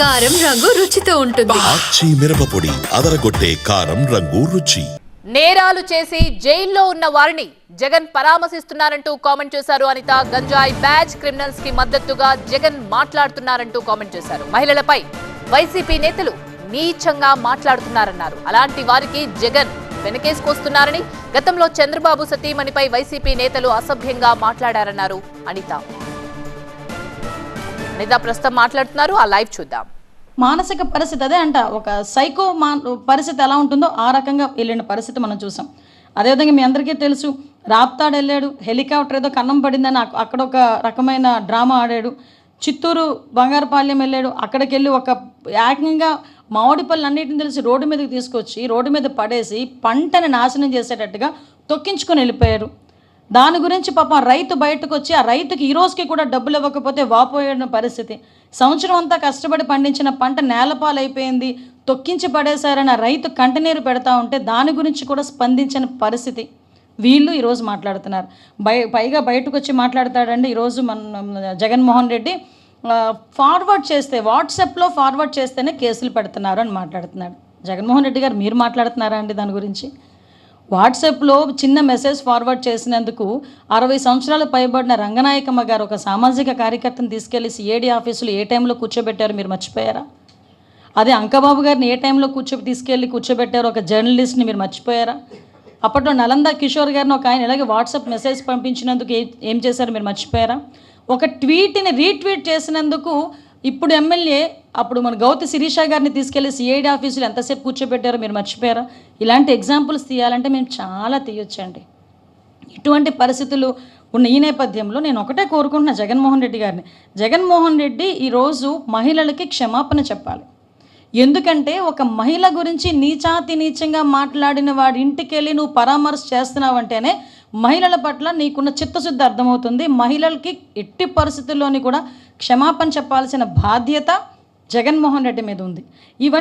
కారం రంగు రుచితో ఉంటుంది. ఆచి మిరపపొడి అదరగొట్టే కారం రంగు రుచి. నేరాలు చేసి జైల్లో ఉన్న వారిని జగన్ పరామర్శిస్తున్నారంటూ కామెంట్ చేశారు అనిత. గంజాయి బ్యాచ్ క్రిమినల్స్ కి మద్దతుగా జగన్ మాట్లాడుతున్నారంటూ కామెంట్ చేశారు. మహిళలపై వైసీపీ నేతలు నీచంగా మాట్లాడుతున్నారన్నారు. అలాంటి వారికి జగన్ వెనకేసుకొస్తున్నారని, గతంలో చంద్రబాబు సతీమణిపై వైసీపీ నేతలు అసభ్యంగా మాట్లాడారన్నారు అనిత. అనిత ప్రస్తుతం మాట్లాడుతున్నారు, ఆ లైవ్ చూద్దాం. మానసిక పరిస్థితి అదే అంట, ఒక సైకో పరిస్థితి ఎలా ఉంటుందో ఆ రకంగా వెళ్ళిన పరిస్థితి మనం చూసాం. అదేవిధంగా మీ అందరికీ తెలుసు, రాప్తాడు వెళ్ళాడు, హెలికాప్టర్ ఏదో కన్నం పడిందని అక్కడ ఒక రకమైన డ్రామా ఆడాడు. చిత్తూరు బంగారపాళ్యం వెళ్ళాడు, అక్కడికి వెళ్ళి ఒక ఏకంగా మామిడి పళ్ళు అన్నిటిని తెలిసి రోడ్డు మీదకి తీసుకొచ్చి రోడ్డు మీద పడేసి పంటని నాశనం చేసేటట్టుగా తొక్కించుకొని వెళ్ళిపోయారు. దాని గురించి పాపం రైతు బయటకు వచ్చి ఆ రైతుకి ఈ రోజుకి కూడా డబ్బులు ఇవ్వకపోతే వాపోయిన పరిస్థితి. సంవత్సరం అంతా కష్టపడి పండించిన పంట నేలపాలైపోయింది, తొక్కించి పడేశారని ఆ రైతు కంటనీరు పెడతా ఉంటే దాని గురించి కూడా స్పందించిన పరిస్థితి వీళ్ళు ఈరోజు మాట్లాడుతున్నారు. పైగా బయటకు వచ్చి మాట్లాడతాడండి ఈరోజు మన జగన్మోహన్ రెడ్డి ఫార్వర్డ్ చేస్తే, వాట్సాప్లో ఫార్వర్డ్ చేస్తేనే కేసులు పెడుతున్నారు అని మాట్లాడుతున్నాడు. జగన్మోహన్ రెడ్డి గారు మీరు మాట్లాడుతున్నారా అండి దాని గురించి? వాట్సాప్లో చిన్న మెసేజ్ ఫార్వర్డ్ చేసినందుకు 60 సంవత్సరాలు పైబడిన రంగనాయకమ్మ గారు ఒక సామాజిక కార్యకర్తను తీసుకెళ్లి సిఐడి ఆఫీసులో ఏ టైంలో కూర్చోబెట్టారు మీరు మర్చిపోయారా? అదే అంకబాబు గారిని ఏ టైంలో తీసుకెళ్ళి కూర్చోబెట్టారు ఒక జర్నలిస్ట్ని మీరు మర్చిపోయారా? అప్పట్లో నలంద కిషోర్ గారిని ఒక ఆయన ఇలాగే వాట్సాప్ మెసేజ్ పంపించినందుకు ఏం చేశారు మీరు మర్చిపోయారా? ఒక ట్వీట్ని రీట్వీట్ చేసినందుకు ఇప్పుడు ఎమ్మెల్యే అప్పుడు మన గౌతి శిరీష గారిని తీసుకెళ్లి సిఐడి ఆఫీసులో ఎంతసేపు కూర్చోబెట్టారో మీరు మర్చిపోయారా? ఇలాంటి ఎగ్జాంపుల్స్ తీయాలంటే మేము చాలా తీయొచ్చండి. ఇటువంటి పరిస్థితులు ఉన్న ఈ నేపథ్యంలో నేను ఒకటే కోరుకుంటున్నా జగన్మోహన్ రెడ్డి గారిని, జగన్మోహన్ రెడ్డి ఈరోజు మహిళలకి క్షమాపణ చెప్పాలి. ఎందుకంటే ఒక మహిళ గురించి నీచంగా మాట్లాడిన వాడి ఇంటికి వెళ్ళి నువ్వు పరామర్శ చేస్తున్నావు అంటేనే మహిళల పట్ల నీకున్న చిత్తశుద్ధి అర్థమవుతుంది. మహిళలకి ఎట్టి పరిస్థితుల్లోని కూడా క్షమాపణ చెప్పాల్సిన బాధ్యత జగన్మోహన్ రెడ్డి మీద ఉంది. ఇవన్నీ